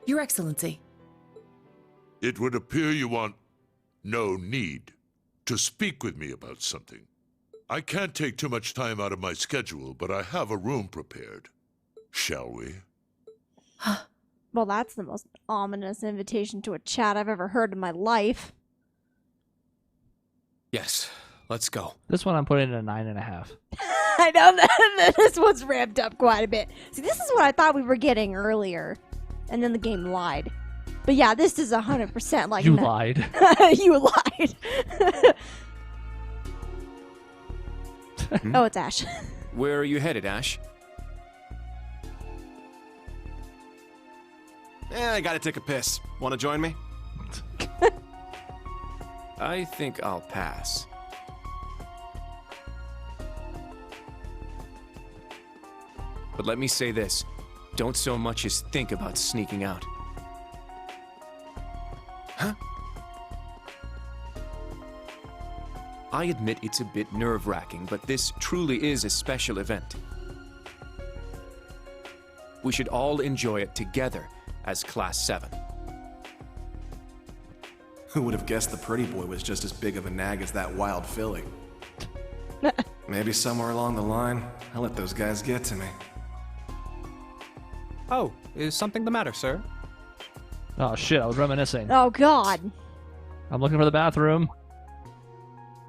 Your Excellency. It would appear you want no need to speak with me about something. I can't take too much time out of my schedule, but I have a room prepared. Shall we? Well, that's the most ominous invitation to a chat I've ever heard in my life. Yes, let's go. This one I'm putting in a 9.5. I know that this one's ramped up quite a bit. See, this is what I thought we were getting earlier, and then the game lied. But yeah, this is 100% like... You lied. You lied. Oh, it's Ash. Where are you headed, Ash? I gotta take a piss. Wanna join me? I think I'll pass. But let me say this. Don't so much as think about sneaking out. Huh? I admit it's a bit nerve-wracking, but this truly is a special event. We should all enjoy it together as Class 7. Who would have guessed the pretty boy was just as big of a nag as that wild filly? Maybe somewhere along the line, I let those guys get to me. Oh, is something the matter, sir? Oh shit, I was reminiscing. Oh, God. I'm looking for the bathroom.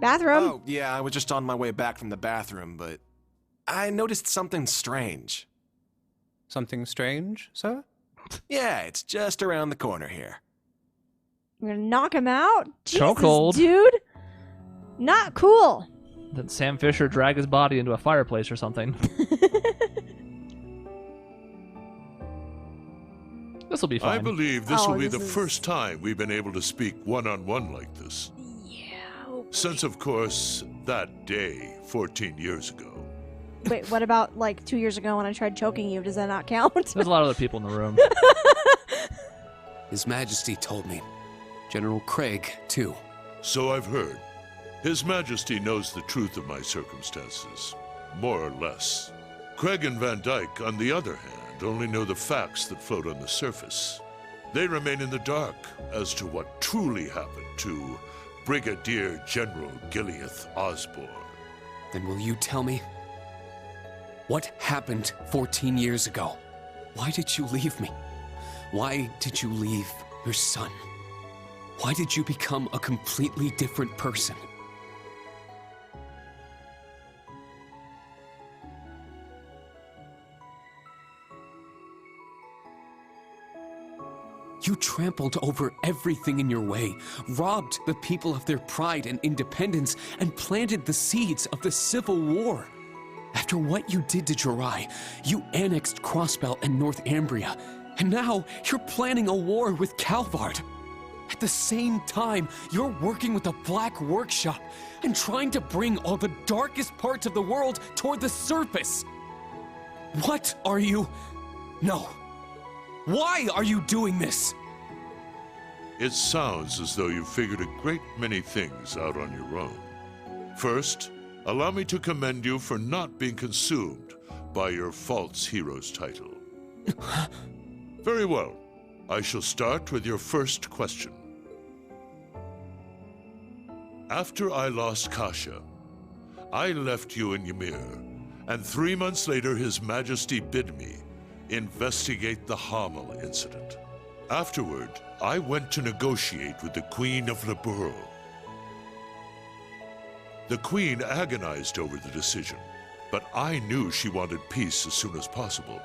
Bathroom? Oh, yeah, I was just on my way back from the bathroom, but I noticed something strange. Something strange, sir? Yeah, it's just around the corner here. You're gonna knock him out? Jesus, Chokehold. dude. Not cool. Did Sam Fisher drag his body into a fireplace or something? This will be fine. I believe this will be the is- first time we've been able to speak one-on-one like this. Yeah. Since, of course, that day 14 years ago. Wait, what about like 2 years ago when I tried choking you? Does that not count? There's a lot of other people in the room. His Majesty told me. General Craig, too. So I've heard. His Majesty knows the truth of my circumstances, more or less. Craig and Van Dyke, on the other hand, only know the facts that float on the surface. They remain in the dark as to what truly happened to Brigadier General Gileath Osborne. Then will you tell me? What happened 14 years ago? Why did you leave me? Why did you leave your son? Why did you become a completely different person? You trampled over everything in your way, robbed the people of their pride and independence, and planted the seeds of the Civil War. After what you did to Jirai, you annexed Crossbelt and North Ambria, and now you're planning a war with Calvard. At the same time, you're working with the Black Workshop and trying to bring all the darkest parts of the world toward the surface. What are you... No. Why are you doing this? It sounds as though you've figured a great many things out on your own. First, allow me to commend you for not being consumed by your false hero's title. Very well. I shall start with your first question. After I lost Kasha, I left you in Ymir, and 3 months later His Majesty bid me investigate the Hamel incident. Afterward, I went to negotiate with the Queen of Leburo. The Queen agonized over the decision, but I knew she wanted peace as soon as possible.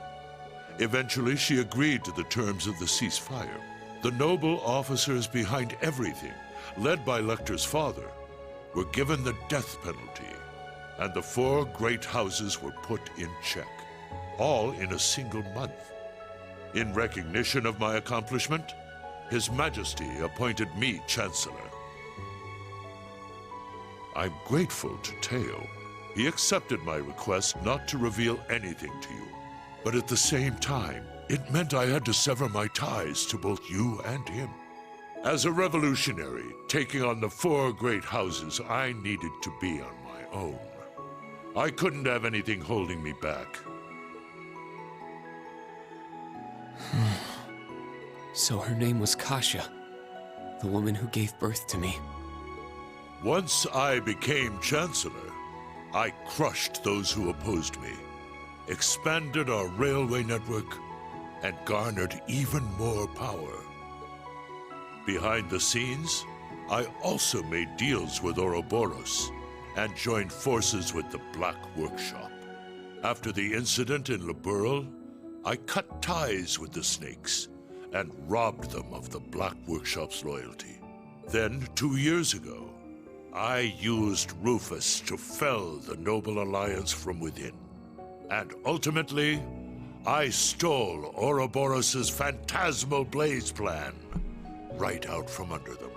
Eventually, she agreed to the terms of the ceasefire. The noble officers behind everything, led by Lecter's father, were given the death penalty, and the 4 great houses were put in check, all in a single month. In recognition of my accomplishment, His Majesty appointed me Chancellor. I'm grateful to Teo. He accepted my request not to reveal anything to you. But at the same time, it meant I had to sever my ties to both you and him. As a revolutionary, taking on the 4 great houses, I needed to be on my own. I couldn't have anything holding me back. So her name was Kasia, the woman who gave birth to me. Once I became Chancellor, I crushed those who opposed me, expanded our railway network, and garnered even more power. Behind the scenes, I also made deals with Ouroboros and joined forces with the Black Workshop. After the incident in Liberl, I cut ties with the Snakes and robbed them of the Black Workshop's loyalty. Then, 2 years ago, I used Rufus to fell the Noble Alliance from within. And ultimately, I stole Ouroboros' phantasmal blaze plan right out from under them.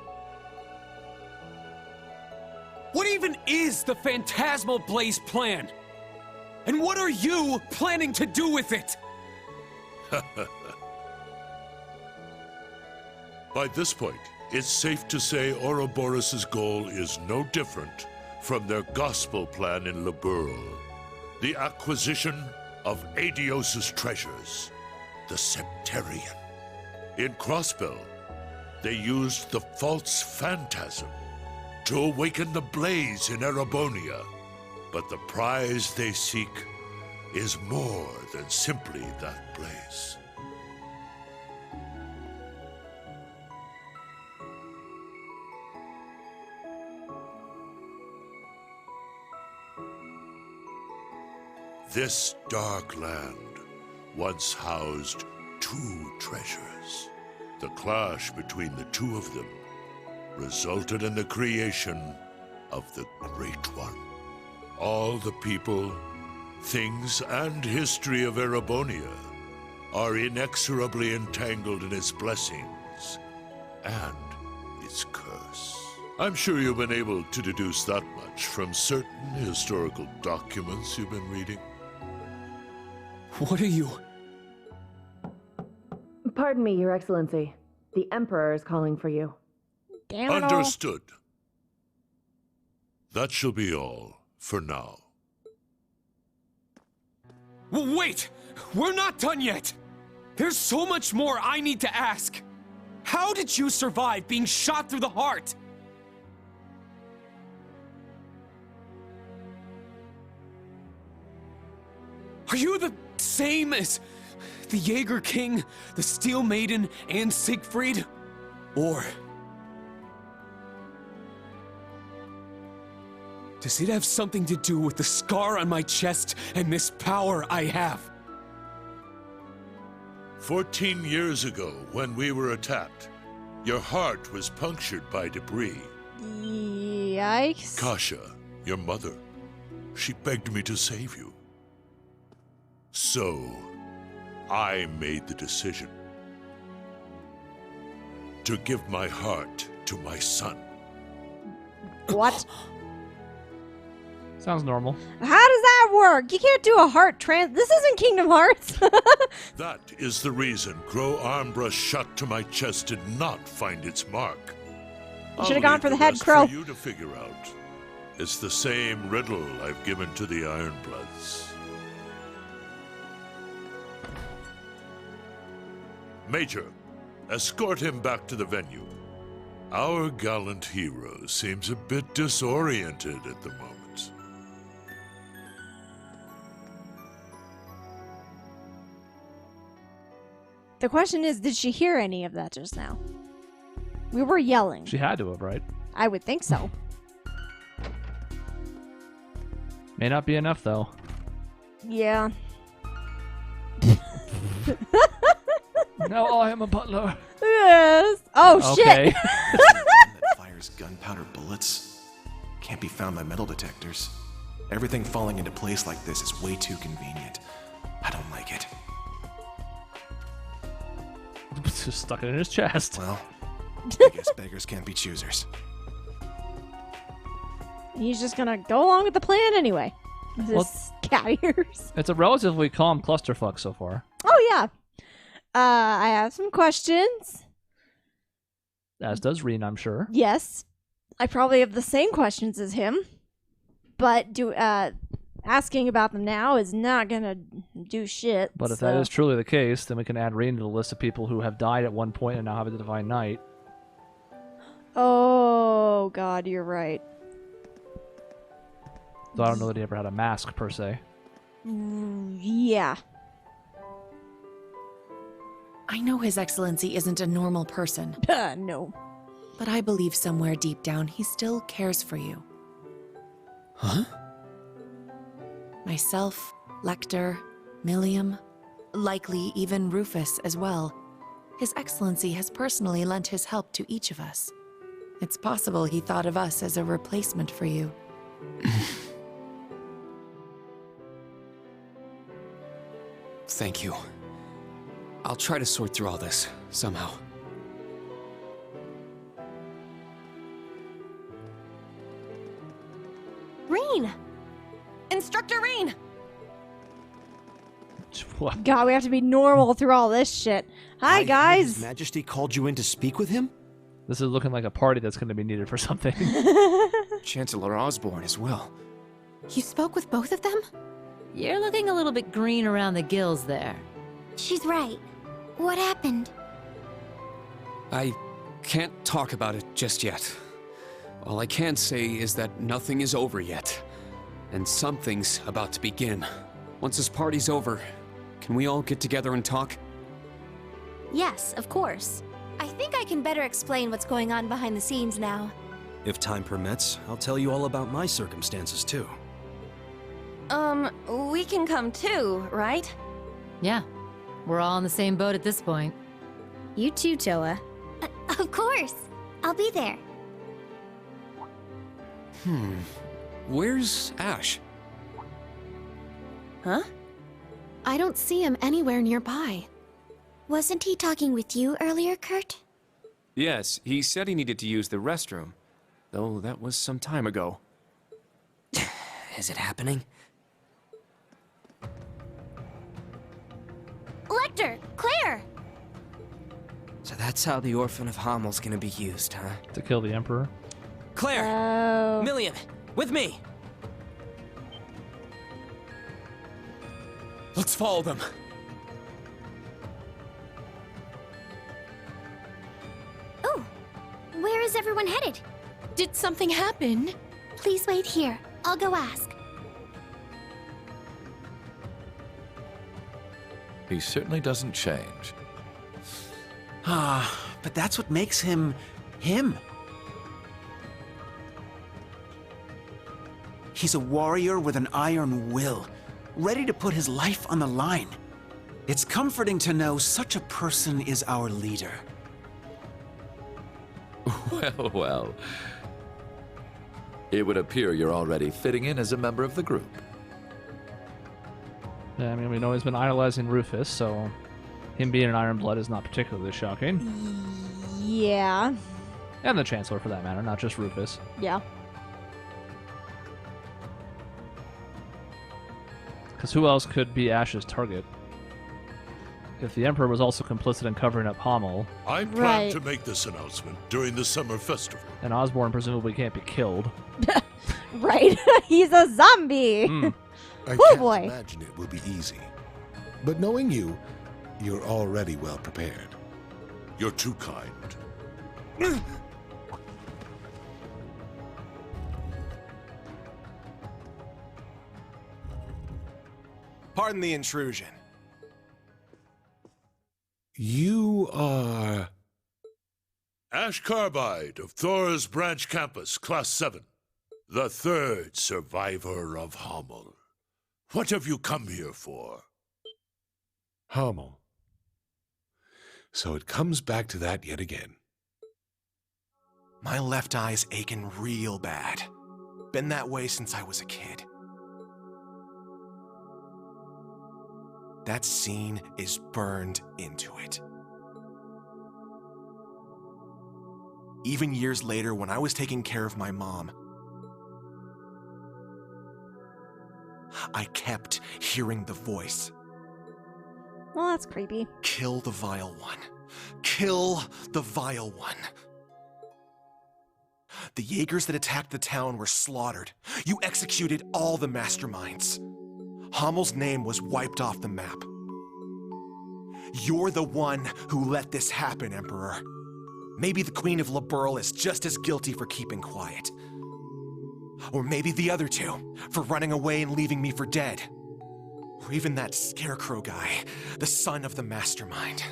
What even is the phantasmal blaze plan? And what are you planning to do with it? By this point, it's safe to say Ouroboros' goal is no different from their gospel plan in Liberl. The acquisition of Adios' treasures, the Septarian. In Crossbell, they used the false phantasm to awaken the blaze in Erebonia. But the prize they seek is more than simply that blaze. This dark land once housed 2 treasures. The clash between the 2 of them resulted in the creation of the Great One. All the people, things, and history of Erebonia are inexorably entangled in its blessings and its curse. I'm sure you've been able to deduce that much from certain historical documents you've been reading. What are you? Pardon me, Your Excellency. The Emperor is calling for you. Damn it all. Understood. That shall be all for now. Wait! We're not done yet! There's so much more I need to ask! How did you survive being shot through the heart? Are you the same as the Jaeger King, the Steel Maiden, and Siegfried? Or does it have something to do with the scar on my chest and this power I have? 14 years ago, when we were attacked, your heart was punctured by debris. Yikes. Kasia, your mother, she begged me to save you. So, I made the decision to give my heart to my son. What? Sounds normal. How does that work? You can't do a heart This isn't Kingdom Hearts. That is the reason Gro Armbrust's shot to my chest did not find its mark. You should have gone for the head, Crow. For you to figure out. It's the same riddle I've given to the Ironbloods. Major, escort him back to the venue. Our gallant hero seems a bit disoriented at the moment. The question is, did she hear any of that just now? We were yelling. She had to have, right? I would think so. May not be enough, though. Yeah. Now I am a butler. Yes. Oh, Okay. shit. That fires gunpowder bullets. Can't be found by metal detectors. Everything falling into place like this is way too convenient. I don't like it. Just stuck it in his chest. Well, I guess beggars can't be choosers. He's just gonna go along with the plan anyway. With his cat ears. It's a relatively calm clusterfuck so far. Oh, yeah. I have some questions. As does Rean, I'm sure. Yes. I probably have the same questions as him. But asking about them now is not gonna do shit. But if that is truly the case, then we can add Rean to the list of people who have died at one point and now have the Divine Knight. Oh, God, you're right. So I don't know that he ever had a mask, per se. Yeah. I know His Excellency isn't a normal person, No. but I believe somewhere deep down he still cares for you. Huh? Myself, Lecter, Milliam, likely even Rufus as well. His Excellency has personally lent his help to each of us. It's possible he thought of us as a replacement for you. Thank you. I'll try to sort through all this, somehow. Rean! Instructor Rean! What? God, we have to be normal through all this shit. Hi, His guys. Majesty called you in to speak with him? This is looking like a party that's going to be needed for something. Chancellor Osborne as well. You spoke with both of them? You're looking a little bit green around the gills there. She's right. What happened? I can't talk about it just yet. All I can say is that nothing is over yet, and something's about to begin. Once this party's over, can we all get together and talk? Yes, of course. I think I can better explain what's going on behind the scenes now. If time permits, I'll tell you all about my circumstances too. We can come too, right? Yeah, we're all in the same boat at this point. You too, Toa. Of course. I'll be there. Where's Ash? Huh? I don't see him anywhere nearby. Wasn't he talking with you earlier, Kurt? Yes, he said he needed to use the restroom, though that was some time ago. Is it happening? Lecter! Claire! So that's how the Orphan of Hammel's gonna be used, huh? To kill the Emperor. Claire! Oh. Milliam! With me! Let's follow them. Oh! Where is everyone headed? Did something happen? Please wait here. I'll go ask. He certainly doesn't change. But that's what makes him... him. He's a warrior with an iron will, ready to put his life on the line. It's comforting to know such a person is our leader. Well, well. It would appear you're already fitting in as a member of the group. Yeah, I mean, we know he's been idolizing Rufus, so him being an Iron Blood is not particularly shocking. Yeah. And the Chancellor, for that matter, not just Rufus. Yeah. Because who else could be Ash's target? If the Emperor was also complicit in covering up Hamel, I plan Right. to make this announcement during the summer festival. and Osborne presumably can't be killed. Right. He's a zombie. I Oh, can't boy. imagine it will be easy. But knowing you, you're already well prepared. You're too kind. Pardon the intrusion. You are... Ash Carbide of Thor's Branch Campus, Class 7. The third survivor of Hamel. What have you come here for? Hamel. So it comes back to that yet again. My left eye's aching real bad. Been that way since I was a kid. That scene is burned into it. Even years later, when I was taking care of my mom, I kept hearing the voice. Well, that's creepy. Kill the vile one. Kill the vile one. The Jaegers that attacked the town were slaughtered. You executed all the masterminds. Hammel's name was wiped off the map. You're the one who let this happen, Emperor. Maybe the Queen of Liberl is just as guilty for keeping quiet. Or maybe the other two, for running away and leaving me for dead. Or even that Scarecrow guy, the son of the mastermind.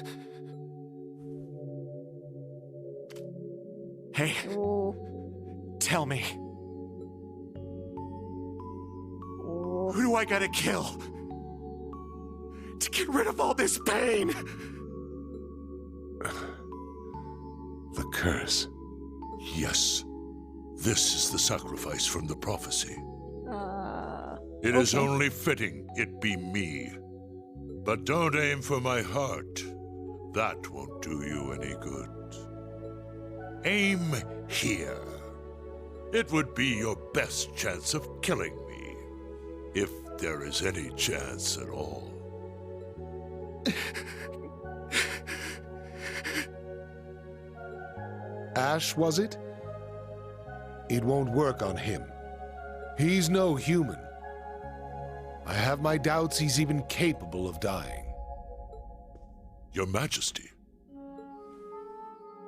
Hey, tell me. Who do I gotta kill to get rid of all this pain? The curse. Yes. This is the sacrifice from the prophecy. It is only fitting it be me. But don't aim for my heart. That won't do you any good. Aim here. It would be your best chance of killing me, if there is any chance at all. Ash, was it? It won't work on him. He's no human. I have my doubts he's even capable of dying. Your Majesty.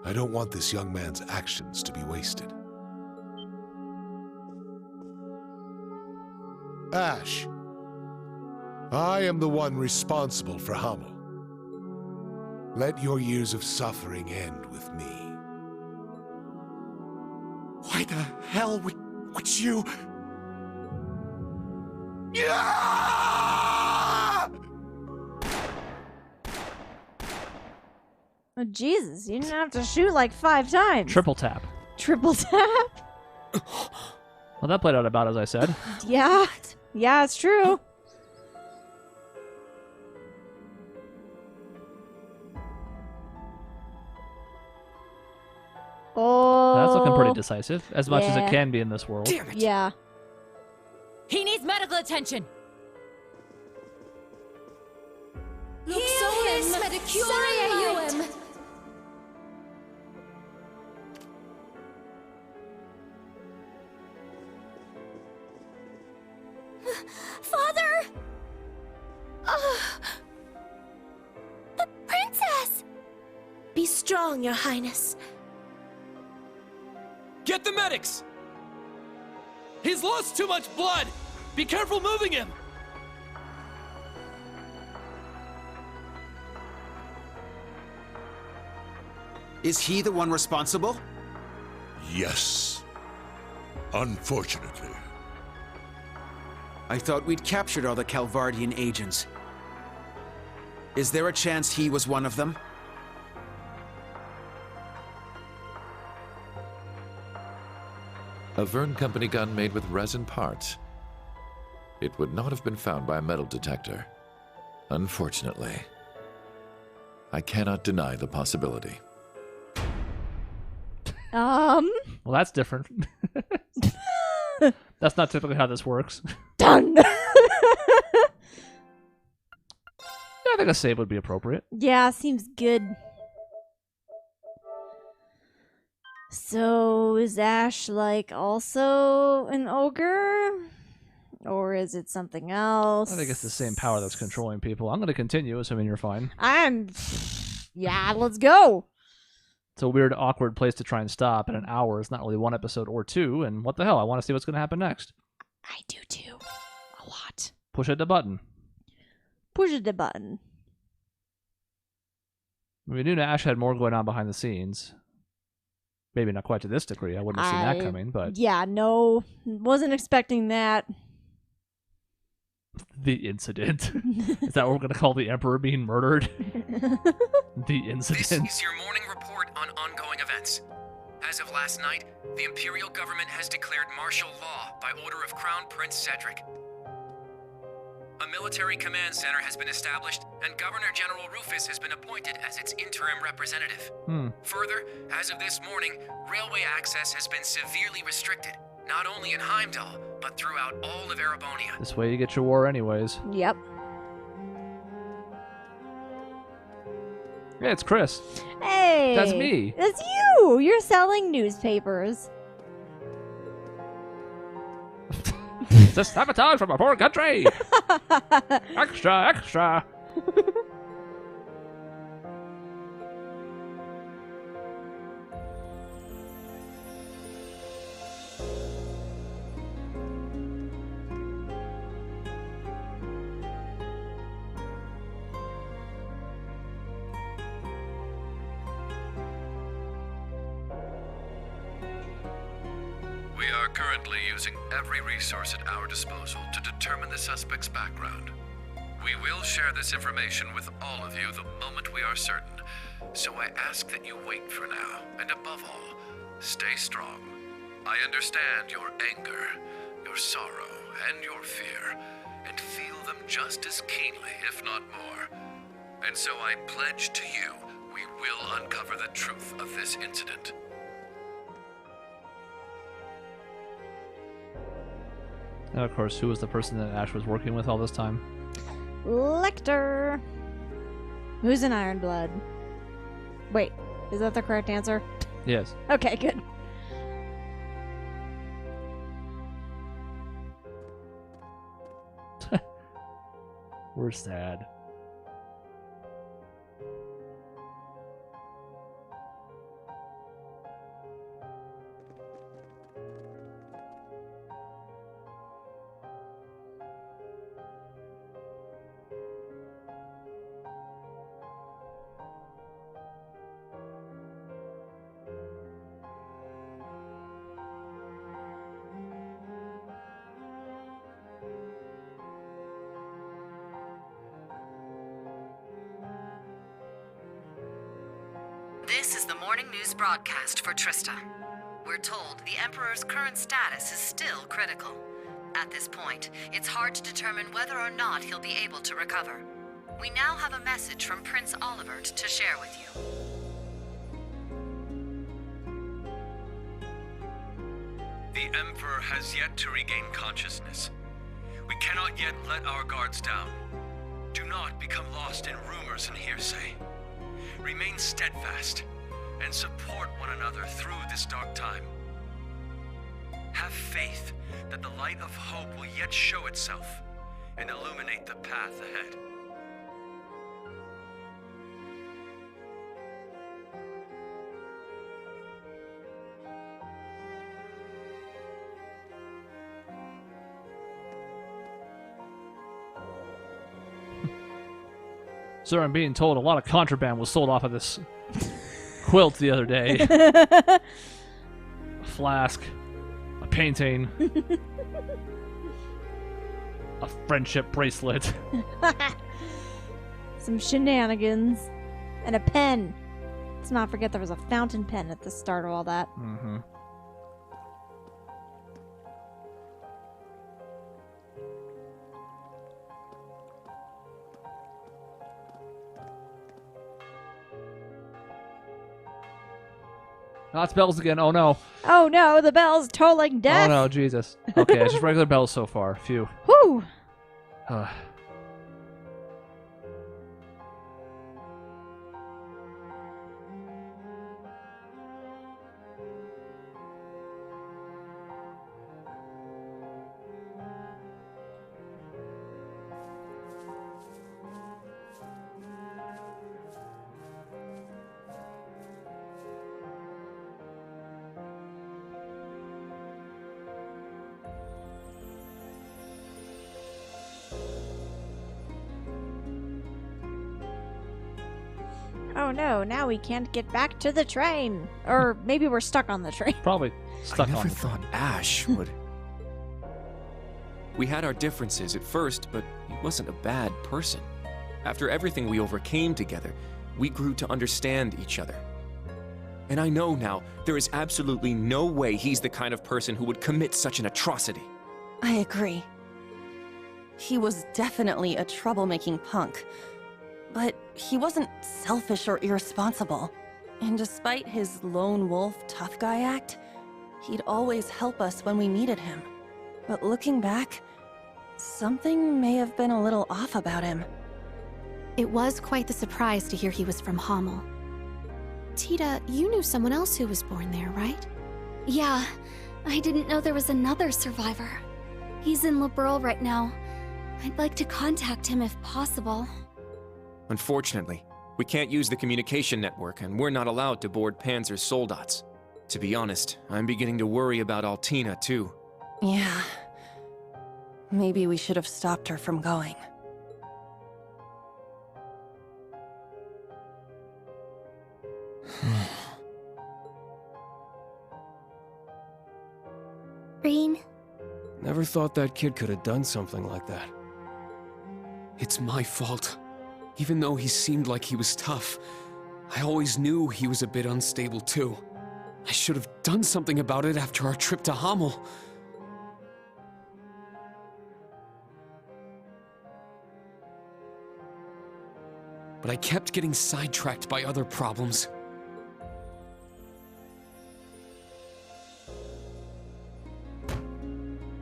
I don't want this young man's actions to be wasted. Ash, I am the one responsible for Hummel. Let your years of suffering end with me. Why the hell would you... Oh, Jesus, you didn't have to shoot like 5 times. Triple tap. Triple tap? Well, that played out about as I said. Yeah. Yeah, it's true. Oh. That's looking pretty decisive, as much as Yeah. it can be in this world. Damn it. Yeah. He needs medical attention. Father! The princess! Be strong, Your Highness. Get the medics! He's lost too much blood! Be careful moving him! Is he the one responsible? Yes. Unfortunately. I thought we'd captured all the Calvardian agents. Is there a chance he was one of them? A Verne Company gun made with resin parts. It would not have been found by a metal detector. Unfortunately. I cannot deny the possibility. Well, that's different. That's not typically how this works. Done! I think a save would be appropriate. Yeah, seems good. So, is Ash, like, also an ogre? Or is it something else? I think it's the same power that's controlling people. I'm going to continue, assuming you're fine. Yeah, let's go! It's a weird, awkward place to try and stop, and an hour is not really one episode or two, and what the hell, I want to see what's going to happen next. I do too. A lot. Push the button. Push the button. We knew Ash had more going on behind the scenes. Maybe not quite to this degree. I wouldn't have seen that coming, but... Yeah, no. Wasn't expecting that. The incident. Is that what we're going to call the Emperor being murdered? The incident. This is your morning report on ongoing events. As of last night, the Imperial government has declared martial law by order of Crown Prince Cedric. A military command center has been established, and Governor General Rufus has been appointed as its interim representative. Further, as of this morning, railway access has been severely restricted, not only in Heimdall, but throughout all of Erebonia. This way you get your war anyways. Yep. Yeah, it's Chris. Hey! That's me. It's you! You're selling newspapers. this sabotage from a poor country? Extra, extra. We are currently using every resource at our disposal to determine the suspect's background. We will share this information with all of you the moment we are certain, so I ask that you wait for now, and above all, stay strong. I understand your anger, your sorrow, and your fear, and feel them just as keenly, if not more. And so I pledge to you, we will uncover the truth of this incident. And of course, who was the person that Ash was working with all this time? Lecter. Who's an Ironblood? Wait, is that the correct answer? Yes. Okay, good. We're sad. This is the morning news broadcast for Trista. We're told the Emperor's current status is still critical. At this point, it's hard to determine whether or not he'll be able to recover. We now have a message from Prince Olivert to share with you. The Emperor has yet to regain consciousness. We cannot yet let our guards down. Do not become lost in rumors and hearsay. Remain steadfast and support one another through this dark time. Have faith that the light of hope will yet show itself and illuminate the path ahead. Sir, I'm being told a lot of contraband was sold off of this quilt the other day. A flask, a painting, a friendship bracelet. Some shenanigans. And a pen. Let's not forget there was a fountain pen at the start of all that. Mm-hmm. That's bells again. Oh no. Oh no, the bell's tolling death. Oh no, Jesus. Okay, it's just regular bells so far. Phew. Whew. Oh no, now we can't get back to the train. Or maybe we're stuck on the train. Probably stuck I on never the train. thought Ash would. We had our differences at first, but he wasn't a bad person. After everything we overcame together, we grew to understand each other. And I know now there is absolutely no way he's the kind of person who would commit such an atrocity. I agree. He was definitely a troublemaking punk. But he wasn't selfish or irresponsible. And despite his lone wolf tough guy act, he'd always help us when we needed him. But looking back, something may have been a little off about him. It was quite the surprise to hear he was from Hamel. Tita, you knew someone else who was born there, right? Yeah, I didn't know there was another survivor. He's in Liberl right now. I'd like to contact him if possible. Unfortunately, we can't use the communication network, and we're not allowed to board Panzer's soldats. To be honest, I'm beginning to worry about Altina, too. Yeah. Maybe we should have stopped her from going. Rean? Never thought that kid could have done something like that. It's my fault. Even though he seemed like he was tough, I always knew he was a bit unstable too. I should have done something about it after our trip to Hamel. But I kept getting sidetracked by other problems.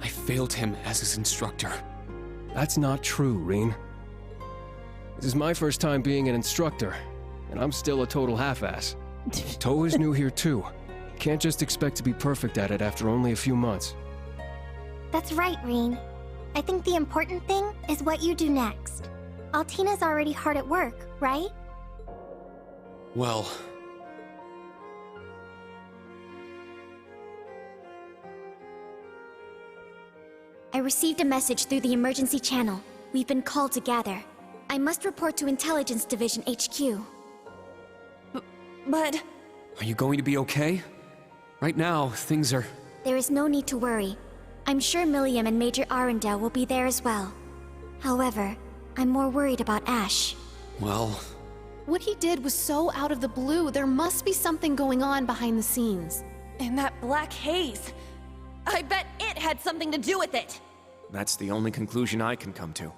I failed him as his instructor. That's not true, Rean. This is my first time being an instructor, and I'm still a total half-ass. Toe is new here too. Can't just expect to be perfect at it after only a few months. That's right, Rean. I think the important thing is what you do next. Altina's already hard at work, right? Well... I received a message through the emergency channel. We've been called to gather. I must report to Intelligence Division HQ. But... Are you going to be okay? Right now, things are... There is no need to worry. I'm sure Milliam and Major Arundel will be there as well. However, I'm more worried about Ash. Well... What he did was so out of the blue. There must be something going on behind the scenes. And that black haze. I bet it had something to do with it. That's the only conclusion I can come to.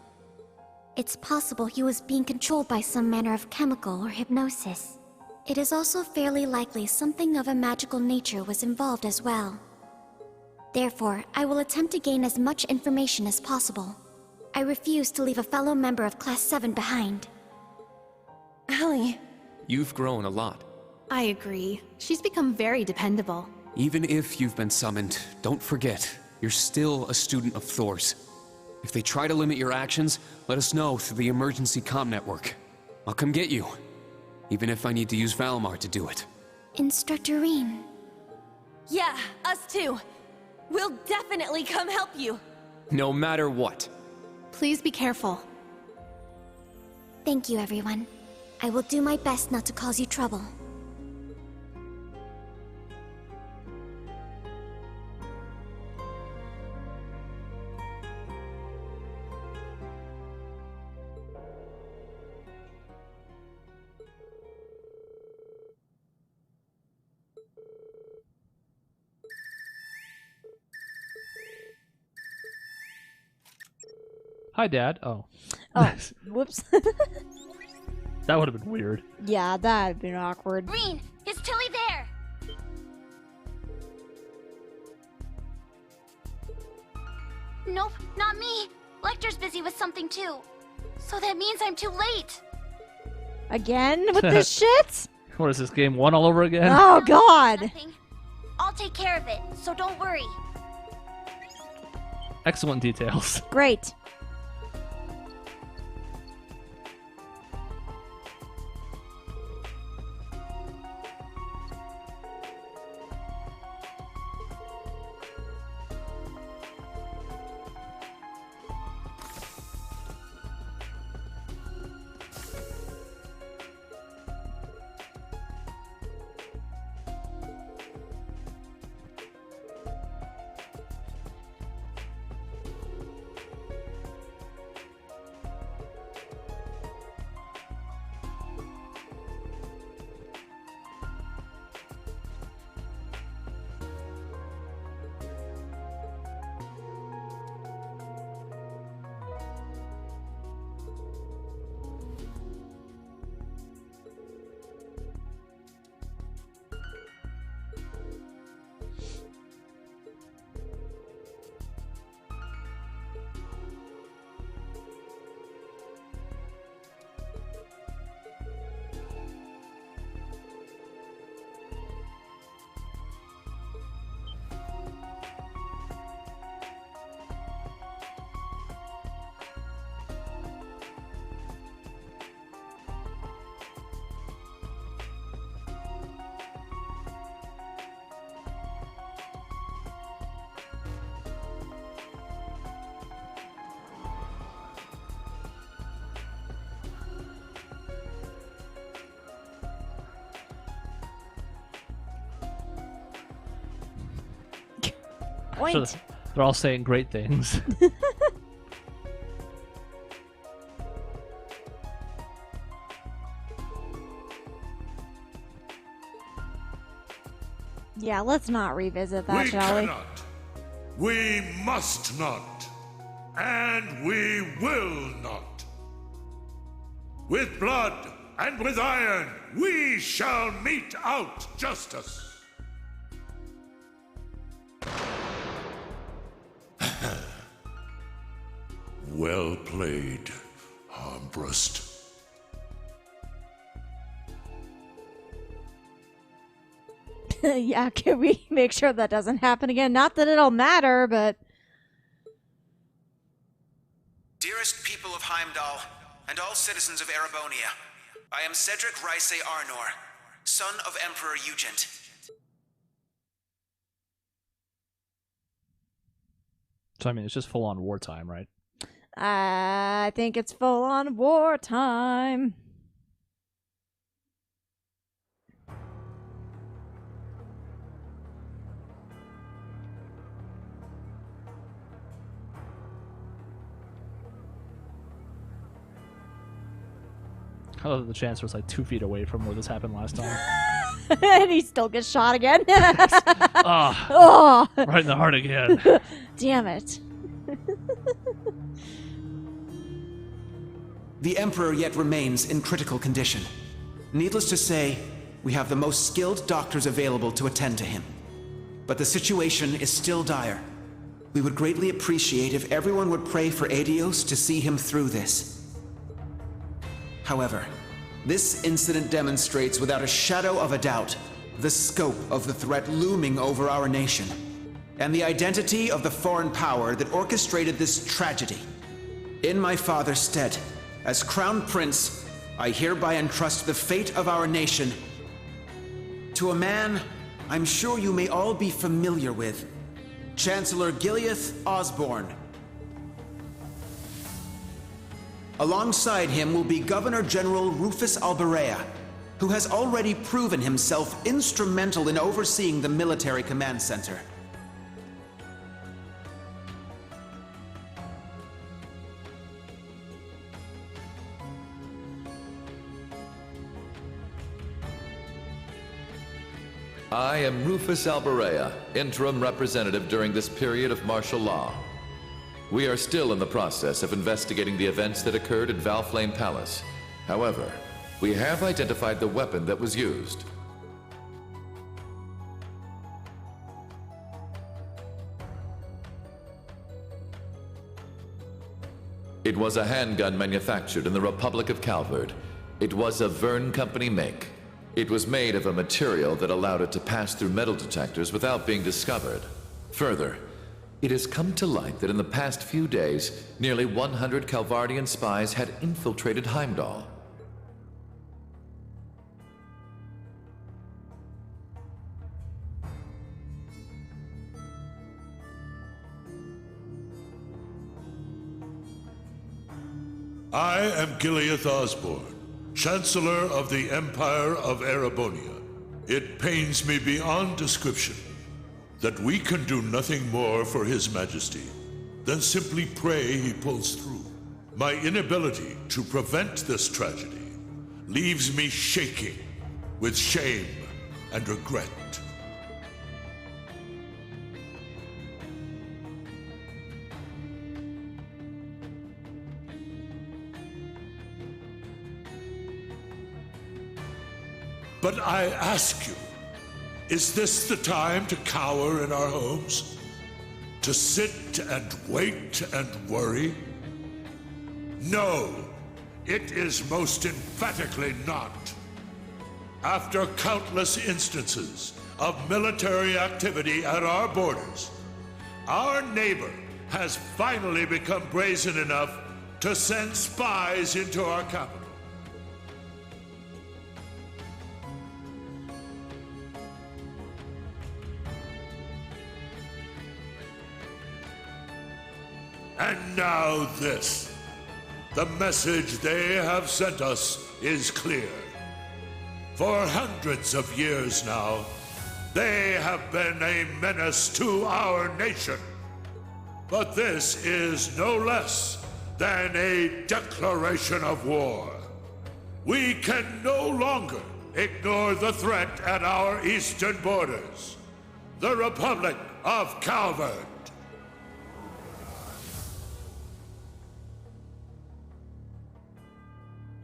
It's possible he was being controlled by some manner of chemical or hypnosis. It is also fairly likely something of a magical nature was involved as well. Therefore, I will attempt to gain as much information as possible. I refuse to leave a fellow member of Class VII behind. Ellie. You've grown a lot. I agree. She's become very dependable. Even if you've been summoned, don't forget, you're still a student of Thor's. If they try to limit your actions, let us know through the emergency comm network. I'll come get you, even if I need to use Valmar to do it. Instructor Rean. Yeah, us too. We'll definitely come help you. No matter what. Please be careful. Thank you, everyone. I will do my best not to cause you trouble. Hi, Dad. Oh. Oh, whoops. That would have been weird. Yeah, that'd have been awkward. Rean, is Tilly there? Nope, not me. Lecter's busy with something too. So that means I'm too late. Again with this shit? What is this, game one all over again? Oh, God. Nothing. I'll take care of it, so don't worry. Excellent details. Great. point. Sure, they're all saying great things. Yeah, let's not revisit that, We shall we? cannot. We must not. And we will not. With blood and with iron, we shall mete out justice. Well played, Armbrust. Yeah, can we make sure that doesn't happen again? Not that it'll matter, but... Dearest people of Heimdall, and all citizens of Erebonia, I am Cedric Ryce Arnor, son of Emperor Ugent. So, I mean, it's just full-on wartime, right? I think it's full-on wartime. I love that the Chancellor's like 2 feet away from where this happened last time. And he still gets shot again. Oh, right in the heart again. Damn it. The Emperor yet remains in critical condition. Needless to say, we have the most skilled doctors available to attend to him. But the situation is still dire. We would greatly appreciate if everyone would pray for Adios to see him through this. However, this incident demonstrates without a shadow of a doubt the scope of the threat looming over our nation, and the identity of the foreign power that orchestrated this tragedy. In my father's stead, as Crown Prince, I hereby entrust the fate of our nation to a man I'm sure you may all be familiar with, Chancellor Gileath Osborne. Alongside him will be Governor General Rufus Alberea, who has already proven himself instrumental in overseeing the military command center. I am Rufus Alberea, interim representative during this period of martial law. We are still in the process of investigating the events that occurred in Valflame Palace. However, we have identified the weapon that was used. It was a handgun manufactured in the Republic of Calvard. It was a Verne Company make. It was made of a material that allowed it to pass through metal detectors without being discovered. Further, it has come to light that in the past few days, nearly 100 Calvardian spies had infiltrated Heimdall. I am Gileath Osborne, Chancellor of the Empire of Erebonia. It pains me beyond description that we can do nothing more for His Majesty than simply pray he pulls through. My inability to prevent this tragedy leaves me shaking with shame and regret. But I ask you, is this the time to cower in our homes? To sit and wait and worry? No, it is most emphatically not. After countless instances of military activity at our borders, our neighbor has finally become brazen enough to send spies into our capital. And now this. The message they have sent us is clear. For hundreds of years now, They have been a menace to our nation. But this is no less than a declaration of war. We can no longer ignore the threat at our eastern borders. The Republic of Calvert.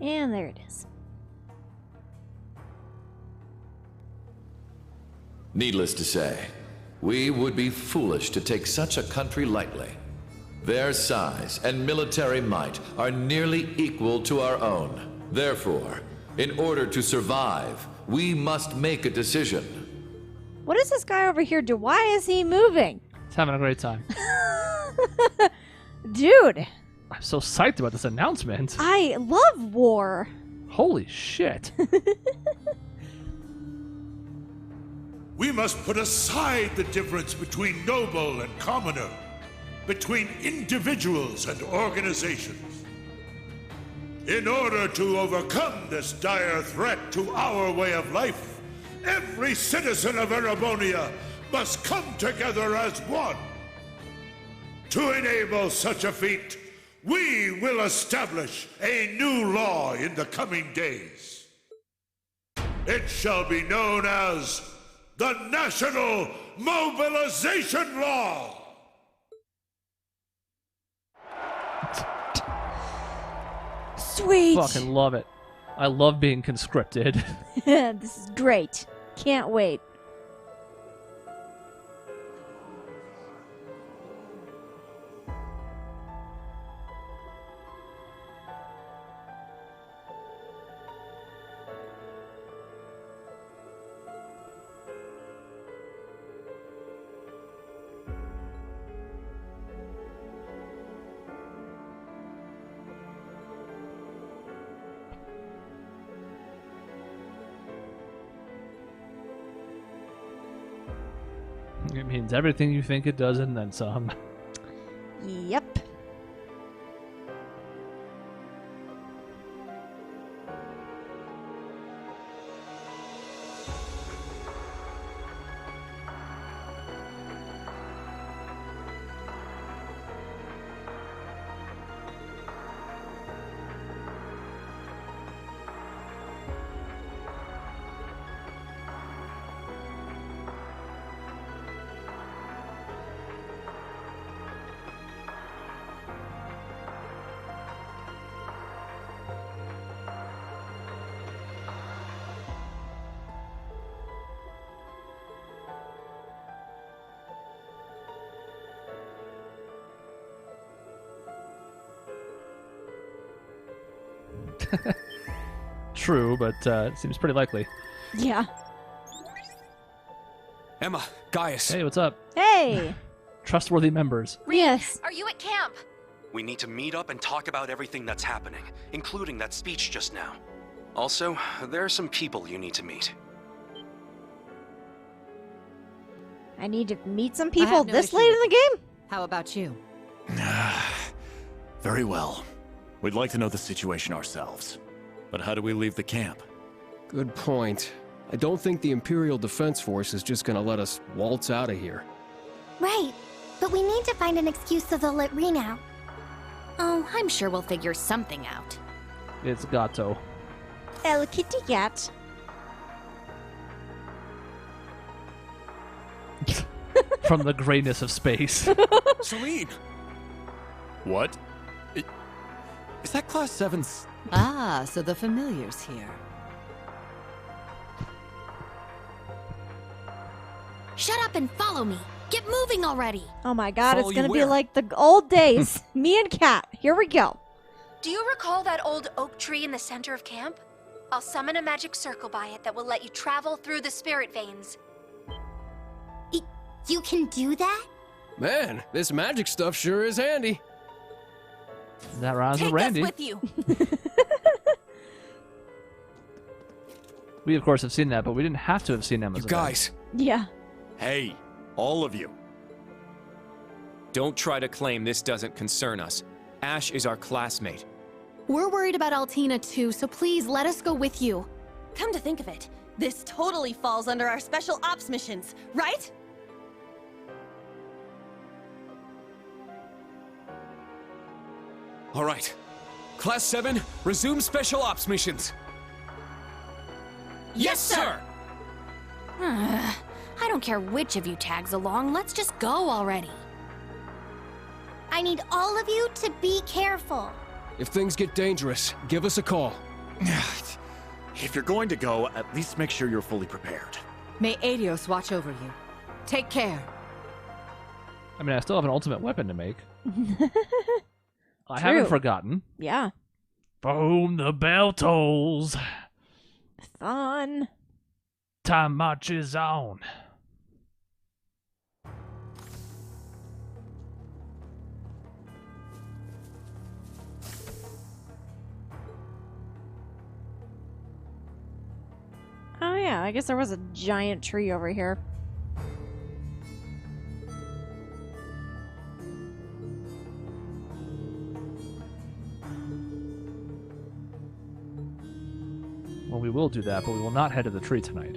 And there it is. Needless to say, we would be foolish to take such a country lightly. Their size and military might are nearly equal to our own. Therefore, in order to survive, we must make a decision. What does this guy over here do? Why is he moving? He's having a great time. Dude. I'm so psyched about this announcement. I love war. Holy shit. We must put aside the difference between noble and commoner, between individuals and organizations. In order to overcome this dire threat to our way of life, every citizen of Erebonia must come together as one. To enable such a feat, we will establish a new law in the coming days. It shall be known as the National Mobilization Law! Sweet! Fucking love it. I love being conscripted. This is great. Can't wait. It means everything you think it does and then some. Yep. True, but it seems pretty likely. Yeah. Emma, Gaius. Hey, what's up? Hey! Trustworthy members. Yes. Are you at camp? We need to meet up and talk about everything that's happening, including that speech just now. Also, there are some people you need to meet. I need to meet some people no this issue late with in the game? How about you? Very well. We'd like to know the situation ourselves. But how do we leave the camp? Good point. I don't think the Imperial Defense Force is just gonna let us waltz out of here. Right, but we need to find an excuse so they'll let Rean out. Oh, I'm sure we'll figure something out. It's Gato. El Kitty Cat. From the grayness of space. Celine! What? Is that Class 7's... Ah, so the familiar's here. Shut up and follow me. Get moving already. Oh my god, Follow it's you gonna be where? like the old days. Me and Kat. Here we go. Do you recall that old oak tree in the center of camp? I'll summon a magic circle by it that will let you travel through the spirit veins. You can do that? Man, this magic stuff sure is handy. That rhymes with Take Randy. us with you. We, of course, have seen that, but we didn't have to have seen them as You a guys. Yeah. Hey, all of you. Don't try to claim this doesn't concern us. Ash is our classmate. We're worried about Altina too, so please let us go with you. Come to think of it, this totally falls under our special ops missions, right? All right. Class 7, resume special ops missions. Yes, sir! I don't care which of you tags along, let's just go already. I need all of you to be careful. If things get dangerous, give us a call. If you're going to go, at least make sure you're fully prepared. May Adios watch over you. Take care. I mean, I still have an ultimate weapon to make. I haven't forgotten. Yeah. Boom, the bell tolls. Fun. Time marches on. Oh yeah, I guess there was a giant tree over here. Well, we will do that, but we will not head to the tree tonight.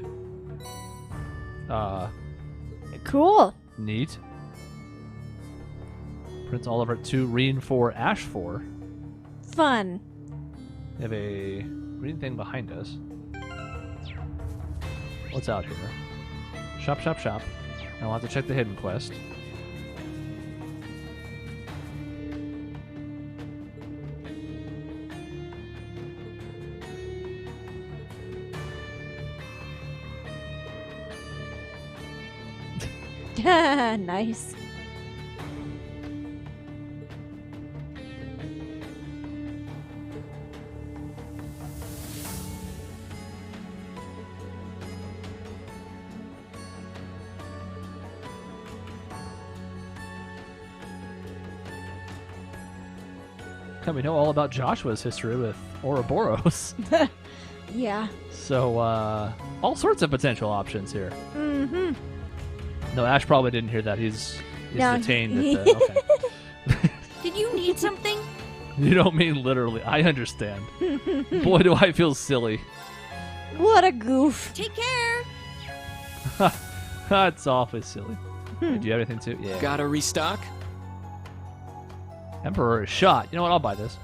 Cool. Neat. Prince Oliver 2, Rean 4, Ash 4. Fun. We have a green thing behind us. What's out here? Shop, shop, shop. Now I'll have to check the hidden quest. Nice. We know all about Joshua's history with Ouroboros. Yeah. So, all sorts of potential options here. Mm-hmm. No, Ash probably didn't hear that. He's No. detained at the... Okay. Did you need something? You don't mean literally. I understand. Boy, do I feel silly. What a goof. Take care. That's awfully silly. Hey, do you have anything to... Yeah. Gotta restock? Emperor is shot. You know what? I'll buy this.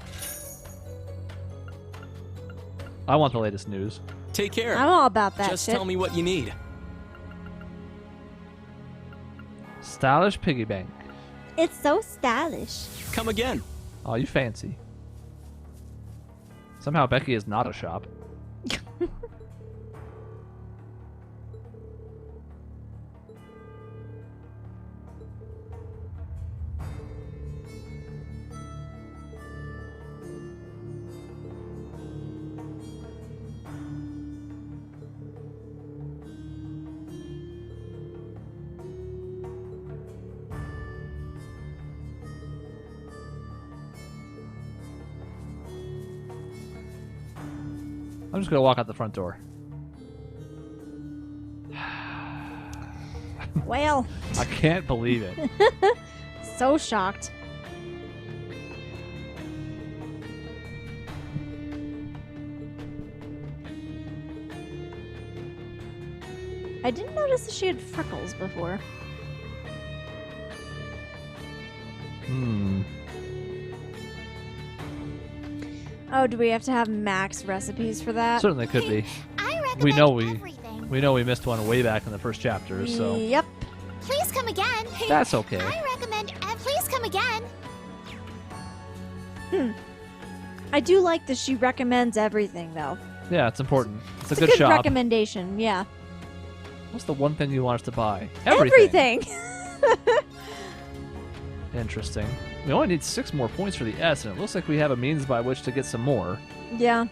I want the latest news. Take care. I'm all about that Just shit. tell me what you need. Stylish piggy bank. It's so stylish. Come again. Oh, you fancy. Somehow Becky is not a shop. I'm just gonna walk out the front door. Well. I can't believe it. So shocked. I didn't notice that she had freckles before. Oh, do we have to have max recipes for that? Certainly could be. We know we missed one way back in the first chapter, so Yep. Please come again. That's okay. I recommend. Please come again. I do like that she recommends everything, though. yeah, it's important. It's a It's good shop. recommendation, yeah. What's the one thing you want us to buy? Everything. Interesting. We only need 6 more points for the S, and it looks like we have a means by which to get some more. Yeah.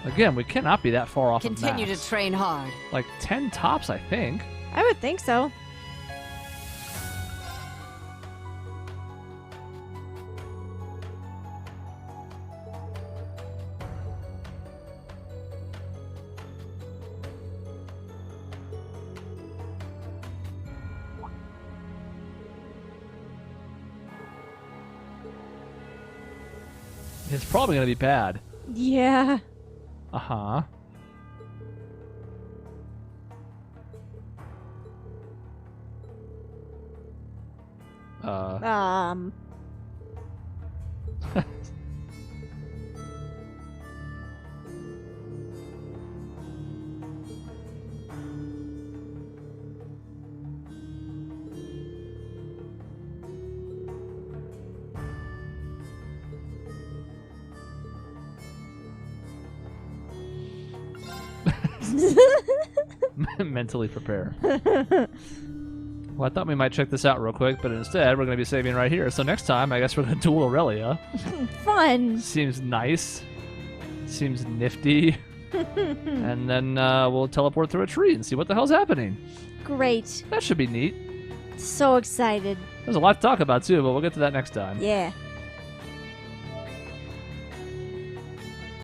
Again, we cannot be that far off Continue of to max. train hard. Like 10 tops, I think. I would think so. It's probably going to be bad. Yeah. Uh-huh. Mentally prepare. Well, I thought we might check this out real quick, but instead we're going to be saving right here. So next time, I guess we're going to duel Aurelia. Fun. Seems nice. Seems nifty. And then we'll teleport through a tree and see what the hell's happening. Great. That should be neat. So excited. There's a lot to talk about too, but we'll get to that next time. Yeah.